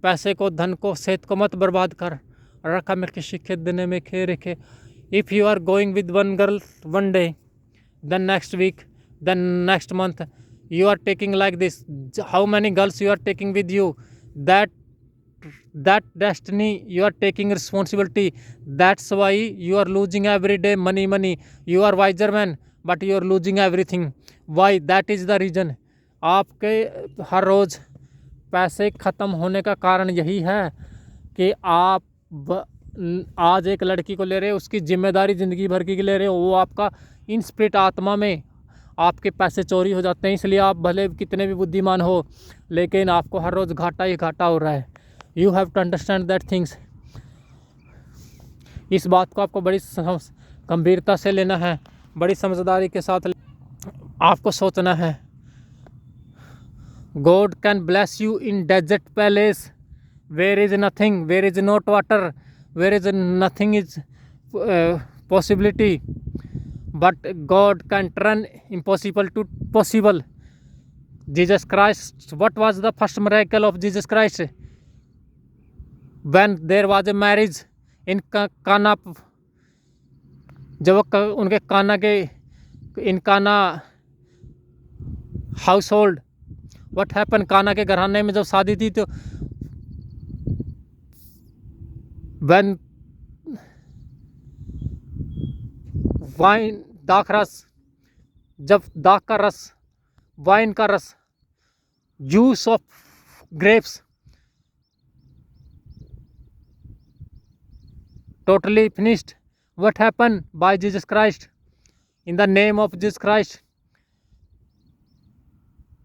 पैसे को, धन को, सेहत को मत बर्बाद कर. रखा में के शिखे देने में खे रेखे. If you are going with one girl one day, then next week, then next month you are taking like this. How many girls you are taking with you? That destiny you are taking responsibility. That's why you are losing every day money. You are wiser man, but you are losing everything. Why? That is the reason. आपके हर रोज़ पैसे ख़त्म होने का कारण यही है कि आप आज एक लड़की को ले रहे हो, उसकी जिम्मेदारी ज़िंदगी भर की ले रहे हो, वो आपका इन स्पिरिट आत्मा में आपके पैसे चोरी हो जाते हैं। इसलिए आप भले कितने भी बुद्धिमान हो, लेकिन आपको हर रोज़ घाटा ही घाटा हो रहा है। You have to understand that things. इस बात को आपको बड़ी गंभीरता से लेना है, बड़ी समझदारी के साथ आपको सोचना है। God can bless you in desert palace where is nothing, where is not water, where is nothing is possibility, but God can turn impossible to possible. Jesus Christ, what was the first miracle of Jesus Christ? When there was a marriage in Cana, जब उनके काना के इन काना house hold, what happen, काना के घराने में जब शादी थी तो when वाइन, दाख रस, जब दाख का रस, वाइन का रस, juice of grapes totally finished, what happen by Jesus Christ, in the name of Jesus Christ,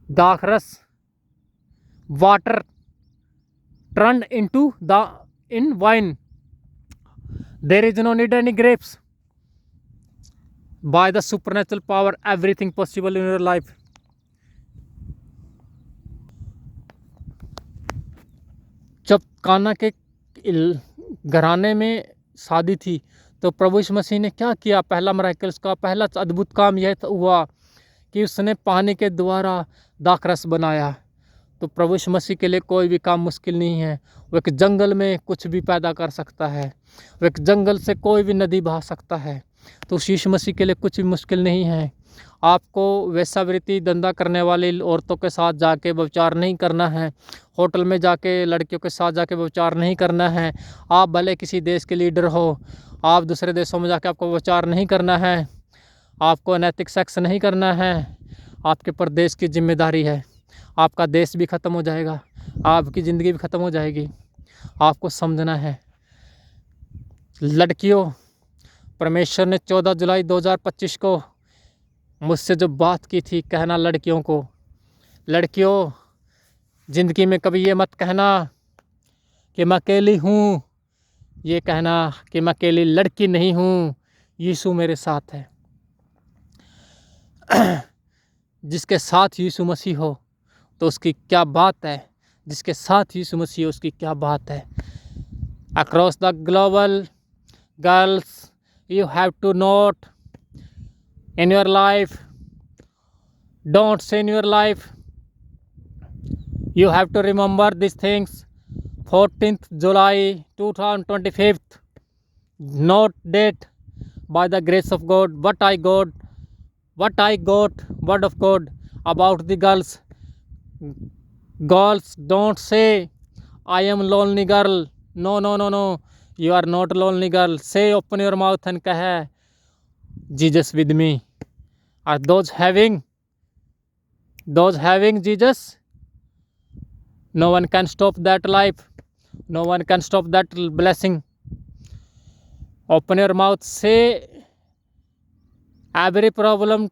दाख रस, water turned into in wine. There is no need any grapes. By the supernatural power, everything possible in your life. जब काना के घराने में शादी थी तो प्रभु यीशु मसीह ने क्या किया? पहला मिरेकल, उसका पहला अद्भुत काम यह हुआ कि उसने पानी के द्वारा दाखरस बनाया। तो प्रभु यीशु मसीह के लिए कोई भी काम मुश्किल नहीं है। वो एक जंगल में कुछ भी पैदा कर सकता है, वो एक जंगल से कोई भी नदी बहा सकता है। तो उस यीशु मसीह के लिए कुछ भी मुश्किल नहीं है। आपको वेश्यावृत्ति धंधा करने वाली औरतों के साथ जाके व्यभिचार नहीं करना है, होटल में जाके लड़कियों के साथ जाके व्यभिचार नहीं करना है। आप भले किसी देश के लीडर हो, आप दूसरे देशों में जाके आपको व्यभिचार नहीं करना है, आपको अनैतिक सेक्स नहीं करना है। आपके पर देश की जिम्मेदारी है। आपका देश भी ख़त्म हो जाएगा, आपकी ज़िंदगी भी ख़त्म हो जाएगी। आपको समझना है। लड़कियों, परमेश्वर ने 14 जुलाई 2025 को मुझसे जो बात की थी, कहना लड़कियों को, लड़कियों ज़िंदगी में कभी ये मत कहना कि मैं अकेली हूँ, ये कहना कि मैं अकेली लड़की नहीं हूँ, यीशु मेरे साथ है। जिसके साथ यीशु मसीह हो तो उसकी क्या बात है, जिसके साथ यीशु मसीह हो उसकी क्या बात है। Across the global girls, you have to note in your life, don't say in your life, you have to remember these things. 14th July 2025, note date, by the grace of God, what I got word of God about the girls. Girls, don't say I am lonely girl. No, you are not lonely girl. Say, open your mouth and kah Jesus with me. Are those having Jesus? No one can stop that life, no one can stop that blessing. Open your mouth, say every problem,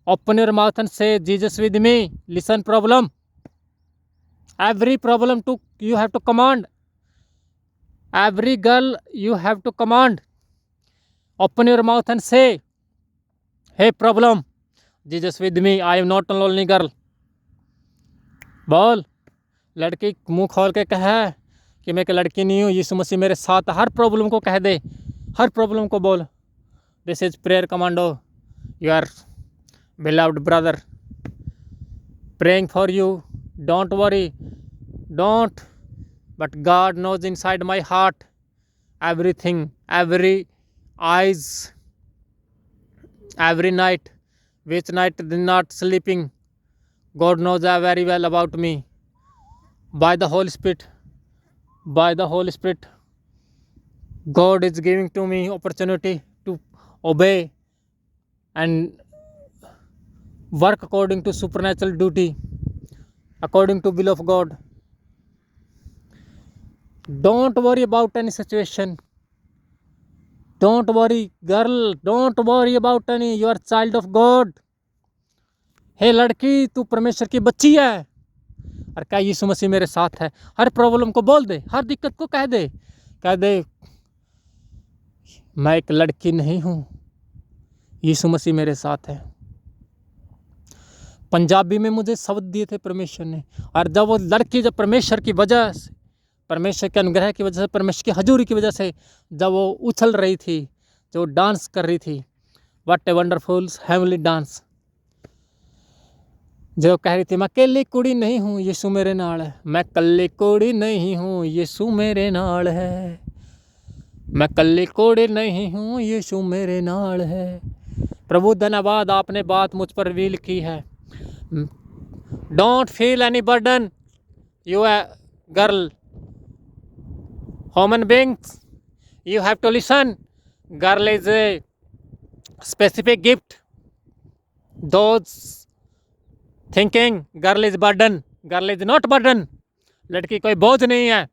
open your mouth and say Jesus with me. Listen, problem, every problem to you have to command. Every girl you have to command. Open your mouth and say, hey problem, Jesus with me, I am not a lonely girl. बोल, लड़की मुंह खोल के कहे कि मैं एक लड़की नहीं हूँ, यीशु मसीह मेरे साथ। हर प्रॉब्लम को कह दे, हर प्रॉब्लम को बोल। This is prayer commando, your beloved brother, praying for you. Don't worry, don't, but God knows inside my heart everything, every eyes, every night, which night not sleeping, God knows very well about me. By the Holy Spirit, God is giving to me opportunity to obey and work according to supernatural duty, according to will of God. Don't worry about any situation. Don't worry, girl. Don't worry about any. You are child of God. हे लड़की, तू परमेश्वर की बच्ची है और क्या यीशु मसीह मेरे साथ है। हर प्रॉब्लम को बोल दे, हर दिक्कत को कह दे, मैं एक लड़की नहीं हूँ, यीशु मसीह मेरे साथ है। पंजाबी में मुझे शब्द दिए थे परमेश्वर ने, और जब वो लड़की जब परमेश्वर की वजह से, परमेश्वर के अनुग्रह की वजह से, परमेश्वर की हजूरी की वजह से जब वो उछल रही थी, जो डांस कर रही थी, what a wonderful heavenly dance, जो कह रही थी मैं अकेली कुड़ी नहीं हूँ, यीशु मेरे नाल है। मैं कल्ली कुड़ी नहीं हूँ, यीशु मेरे नाल है। मैं कल्ली कुड़ी नहीं हूँ, यीशु मेरे नाल है। प्रभु धन्यवाद, आपने बात मुझ पर रिवील की है। Don't feel any burden, you है girl, human beings, you have to listen. Girl is a specific gift. Those thinking girl is burden, girl is not burden. लड़की कोई बोझ नहीं है।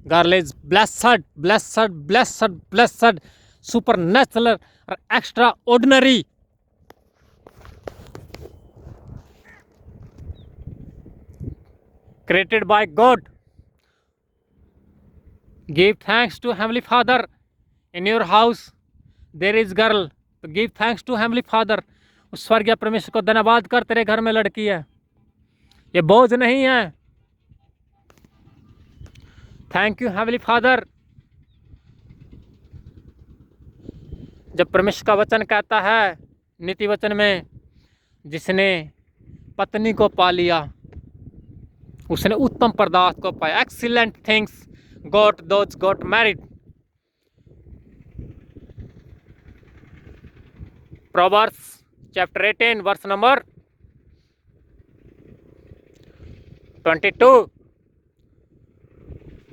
Girl is blessed, blessed, blessed, blessed, supernatural or extraordinary. Created by God. Give thanks to Heavenly Father. In your house there is girl, तो give thanks to Heavenly Father. उस स्वर्गीय परमेश्वर को धन्यवाद कर, तेरे घर में लड़की है, ये बोझ नहीं है। Thank you heavenly father. जब परमेश्वर का वचन कहता है नीति वचन में, जिसने पत्नी को पा लिया उसने उत्तम पदार्थ को पाया। Excellent things got those got married. Proverbs chapter 18 verse number 22।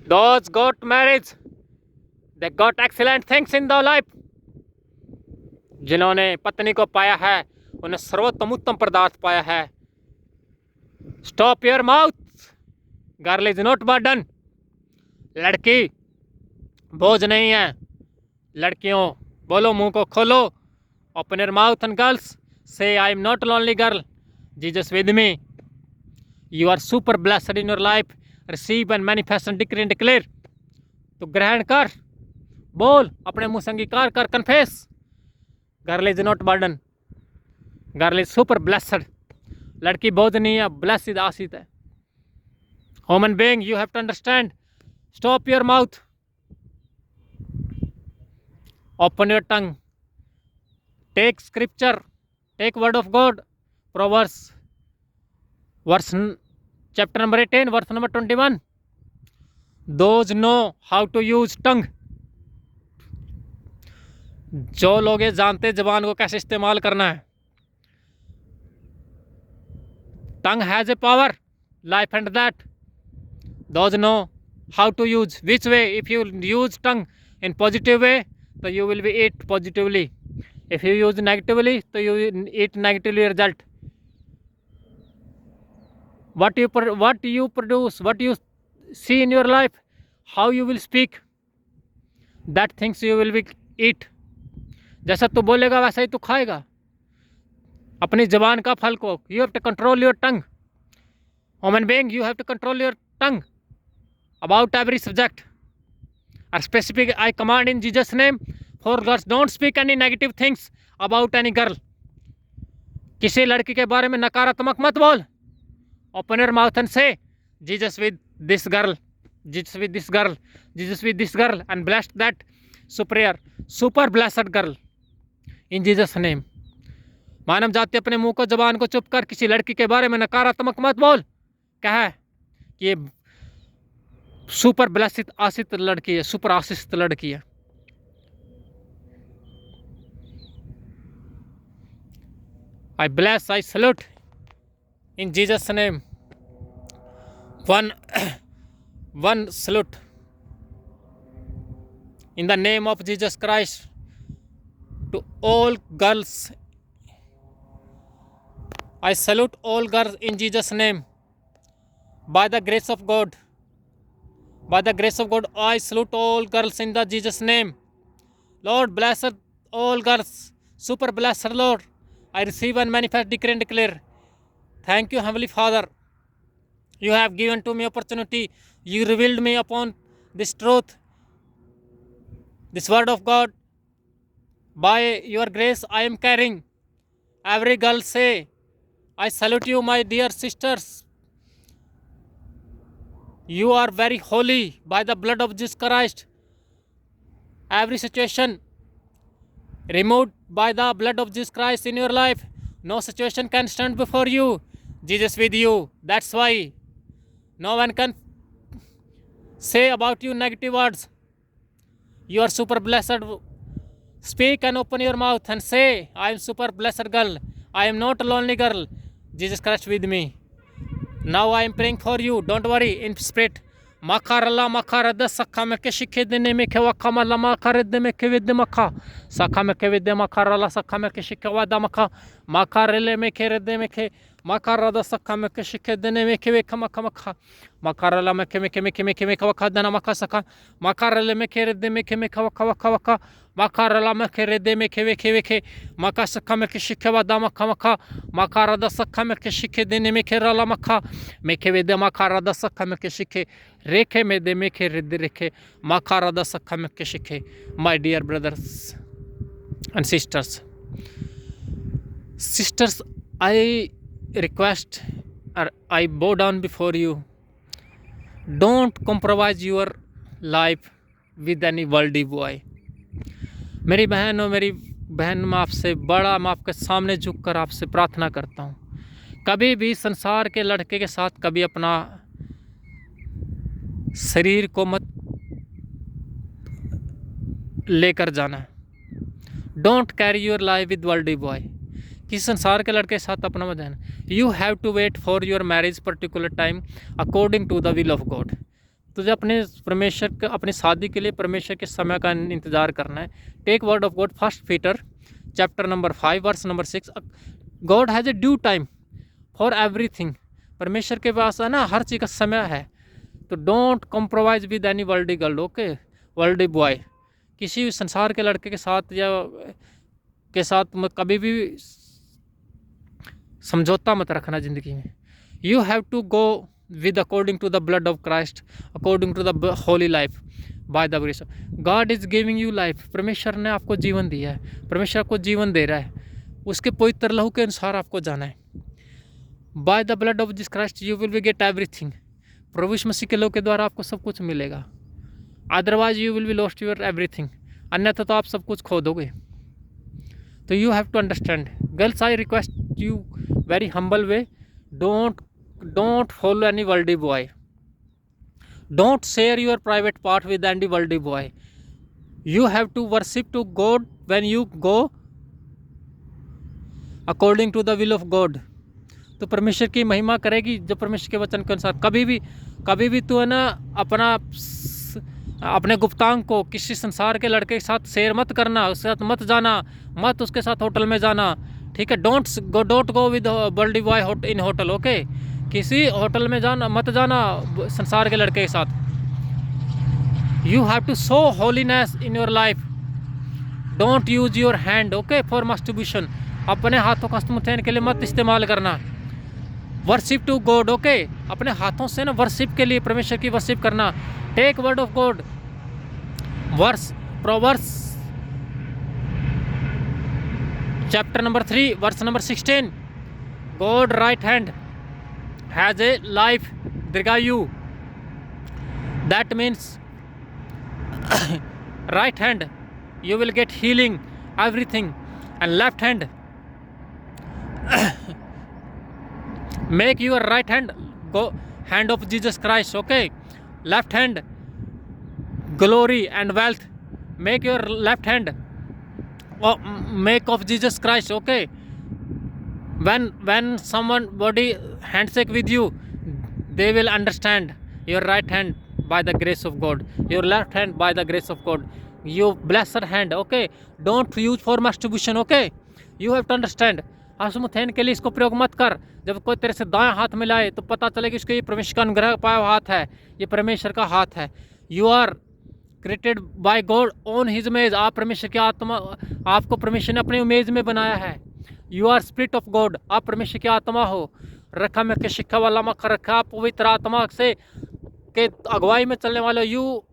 Those got marriage, they got excellent things in the life. जिन्होंने पत्नी को पाया है उन्हें सर्वोत्तम उत्तम पदार्थ पाया है। Stop your mouth, girl is not burden. लड़की बोझ नहीं है। लड़कियों बोलो, मुंह को खोलो। Open your mouth and girls say I am not lonely girl, Jesus with me. You are super blessed in your life. Receive and manifest and decree and declare. तो ग्रहण कर, बोल, अपने मुंह से अंगीकार कर, confess. Girl is not burden, girl is super blessed. लड़की बोझ नहीं है, ब्लेस्ड आशीष है। Human being, you have to understand. Stop your mouth, open your tongue, take scripture, take word of God. Proverbs verse chapter number 18 verse number 21। Those know how to use tongue. जो लोग ये जानते जबान को कैसे इस्तेमाल करना है। Tongue has a power, life and that. Those know how to use, which way. If you use tongue in positive way तो you will be eat positively. If you use negatively तो you eat negatively result. what you produce, what you see in your life, how you will speak, that things you will be eat. जैसा तू बोलेगा वैसा ही तू खाएगा। अपनी जबान का फल को, you have to control your tongue. Human being, you have to control your tongue about every subject. Or specific, I command in Jesus name for girls, don't speak any negative things about any girl. किसी लड़की के बारे में नकारात्मक मत बोल। Open your mouth and say, Jesus with this girl, Jesus with this girl, Jesus with this girl, and blessed that superior, super blessed girl in Jesus name. मानव जाति अपने मुंह को, जबान को चुप कर किसी लड़की के बारे में नकारात्मक मत बोल। क्या है कि ये सुपर ब्लेसित आशित लड़की है, सुपर आशीषित लड़की है। I bless, I salute in Jesus name. One salute in the name of Jesus Christ to all girls. I salute all girls in Jesus name. By the grace of God, By the grace of God, I salute all girls in the Jesus name. Lord, bless all girls. Super bless her, Lord. I receive and manifest, decree and declare. Thank you, Heavenly Father. You have given to me opportunity. You revealed me upon this truth, this word of God. By your grace, I am carrying. Every girl say, I salute you, my dear sisters. You are very holy by the blood of Jesus Christ. Every situation removed by the blood of Jesus Christ in your life. No situation can stand before you. Jesus with you. That's why no one can say about you negative words. You are super blessed. Speak and open your mouth and say, I am super blessed girl. I am not a lonely girl. Jesus Christ with me. Now I am praying for you. Don't worry in spirit. Makarala makarada sakha meke shikhe dene meke wakama lama karede meke vidde makha sakha meke vidde makarala sakha meke shikhe wada makha makarele meke rede meke makarada sakha meke shikhe dene meke weka makha makha makarala meke waka dana makha sakha makarele meke rede meke waka makarala meke rede meke weke maka sakha meke shikhe wada makha makha makarada sakha meke shikhe dene meke rala makha meke vidde makarada sakha meke shikhe Rekhe me de meke rekhe makarada sakha meke shikhe. My dear brothers and sisters, I request or I bow down before you. Don't compromise your life with any worldly boy. मेरी बहन और मेरी बहन, मैं आपसे बड़ा, मैं आपके सामने झुककर आपसे प्रार्थना करता हूँ, कभी भी संसार के लड़के के साथ कभी अपना शरीर को मत लेकर जाना. Don't carry your life with worldly boy. किसी संसार के लड़के के साथ अपना मत जाना. You have to wait for your marriage particular time according to the will of God. तुझे अपने परमेश्वर के अपनी शादी के लिए परमेश्वर के समय का इंतज़ार करना है. Take word of God, 1 Peter chapter number 5 verse number 6. God has a due time for everything. परमेश्वर के पास है ना हर चीज़ का समय है. तो don't compromise with any worldly girl. Okay, worldly boy, किसी भी संसार के लड़के के साथ या के साथ कभी भी समझौता मत रखना ज़िंदगी में. You have to go with according to the blood of Christ, according to the holy life by the grace. God is giving you life. परमेश्वर ने आपको जीवन दिया है, परमेश्वर आपको जीवन दे रहा है, उसके पवित्र लहू के अनुसार आपको जाना है. By the blood of Jesus Christ you will be get everything. प्रभु यीशु मसीह के लहू के द्वारा आपको सब कुछ मिलेगा. Otherwise you will be lost your everything. अन्यथा तो आप सब कुछ खो दोगे. तो you have to understand. Girls, I request you very humble way, don't follow any worldly boy. Don't share your private part with any worldly boy. You have to worship to God when you go according to the will of God. तो परमेश्वर की महिमा करेगी जो परमेश्वर के वचन के अनुसार. कभी भी तो है ना अपने गुप्तांग को किसी संसार के लड़के के साथ शेयर मत करना. उसके साथ मत जाना, मत उसके साथ होटल में जाना. ठीक है, don't go with worldly boy in hotel. Okay, किसी होटल में मत जाना संसार के लड़के के साथ. You have to show holiness in your life. Don't use your hand okay for masturbation. अपने हाथों का हस्तमैथुन के लिए मत इस्तेमाल करना. Worship to God. ओके, अपने हाथों से ना वर्शिप के लिए, परमेश्वर की वर्शिप करना. Take word of God, proverbs chapter number 3 verse number 16. God right hand has a life दीर्घायु. That means right hand you will get healing everything, and left hand make your right hand go hand of Jesus Christ. Okay, left hand glory and wealth. Make your left hand make of Jesus Christ. Okay, when someone body handshake with you, they will understand your right hand by the grace of God, your left hand by the grace of God, your blessed hand. Okay, don't use for masturbation. Okay, you have to understand. हसमुथैन के लिए इसको प्रयोग मत कर। जब कोई तेरे से दाएं हाथ मिलाए तो पता चले कि इसको ये परमेश्वर का अनुग्रह पाया हुआ हाथ है, ये परमेश्वर का हाथ है। You are created by God on his image. आप परमेश्वर की आत्मा, आपको परमेश्वर ने अपनी इमेज में बनाया है। You are spirit of God, आप परमेश्वर की आत्मा हो। रखा में के शिक्षा वाला मक्खा रखा, आप पवित्र आत्मा से के अगुवाई में चलने वाले। You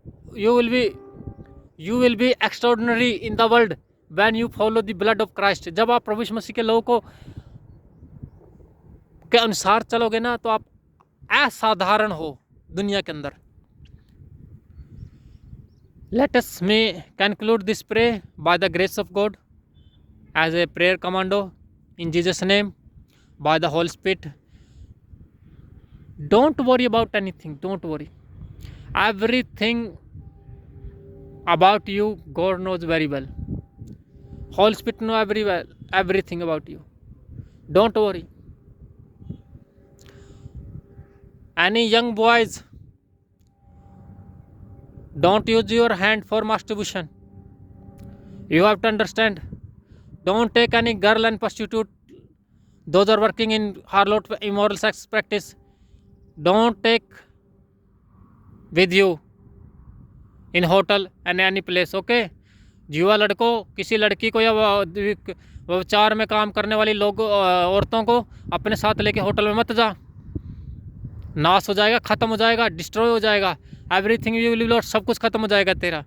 will B extraordinary in the world when you follow the blood of Christ. जब आप प्रभु यीशु मसीह के लोगों को के अनुसार चलोगे ना, तो आप असाधारण हो दुनिया के अंदर। Let us may conclude this prayer by the grace of God as a prayer commando in Jesus' name, by the Holy Spirit. Don't worry about anything. Don't worry. Everything about you, God knows very well. Holy Spirit knows everything about you. Don't worry. Any young boys, don't use your hand for masturbation. You have to understand. Don't take any girl and prostitute. Those are working in harlot immoral sex practice. Don't take with you in hotel and any place. Okay? युवा लड़कों, किसी लड़की को या व्यभिचार में काम करने वाली लोग औरतों को अपने साथ लेके होटल में मत जा। नाश हो जाएगा, ख़त्म हो जाएगा, डिस्ट्रॉय हो जाएगा। एवरीथिंग यू विल लॉस, सब कुछ खत्म हो जाएगा तेरा।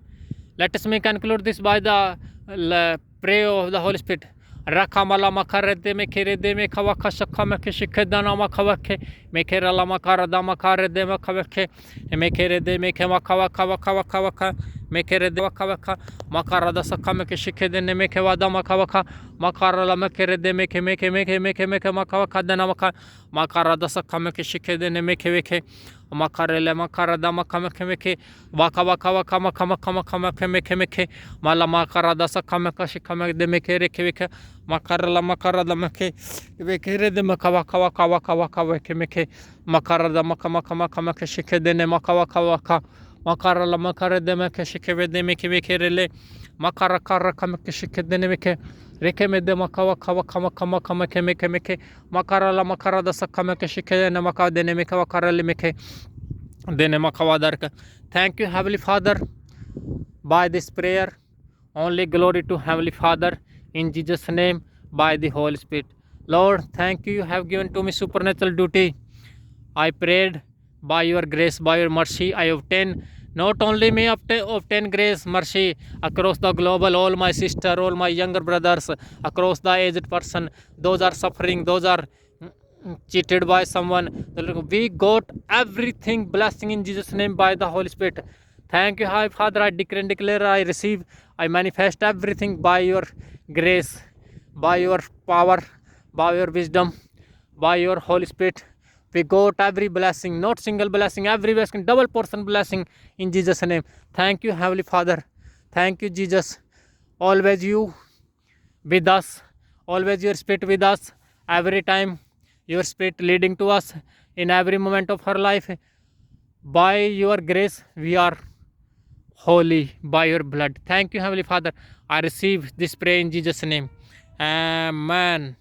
Let us may conclude this by the prey of the holy spirit. रखा मला मखा रेदे में खे रेदे में खवा खा शखा में खे शिखे दाना मखा वखे में खे रला मखा रदा मखा रेदे मखा वखे में खे रेदे में खे मखा वखा वखा वखा वखा में खे रेदे वखा वखा मखा रदा सखा में खे शिखे देने में खे वादा मखा वखा मखा रला में खे रेदे में खे मखा वखा देना मखा मखा रदा सखा में खे शिखे देने में खे वेखे मखा रेले मखा रदा मखा मेखे मेखे वाखा वाखा वाखा मखा मखा मखा मखे मेखे मेखे माला मखा रदा सखा मेखा शिखा में दे मेखे रेखे वेखे मखा रला मखा रदा मेखे वेखे रे दे मखा वाखा वाखा वाखा वाखा वेखे मेखे मखा रदा मखा मखा मखा मखे शिखे देने मखा वाखा वाखा मखा रला मखा रे दे मेखे शिखे वे दे मेखे वेखे रेले मखा रखा रखा मेखे शिखे देने मेखे रेखे में दे मखा वाखा वाखा मखा मखा मेखे मेखे मेखे मखा रला मखा रदा सखा मेखे शिखे देने मखा देने मेखे वाखा रले मेखे देने मखा वादर का। Thank you Heavenly Father by this prayer. Only glory to Heavenly Father in Jesus' name by the Holy Spirit. Lord, thank you have given to me supernatural duty. I prayed by your grace, by your mercy I obtain. Not only may obtain grace, mercy across the global, all my sister, all my younger brothers, across the aged person, those are suffering, those are cheated by someone. We got everything blessing in Jesus' name by the Holy Spirit. Thank you, High Father. I decree and declare, I receive, I manifest everything by your grace, by your power, by your wisdom, by your Holy Spirit. We got every blessing, not single blessing, every blessing, double portion blessing in Jesus' name. Thank you, Heavenly Father. Thank you, Jesus. Always you with us, always your Spirit with us, every time your Spirit leading to us in every moment of our life. By your grace we are holy, by your blood. Thank you, Heavenly Father. I receive this prayer in Jesus' name. Amen.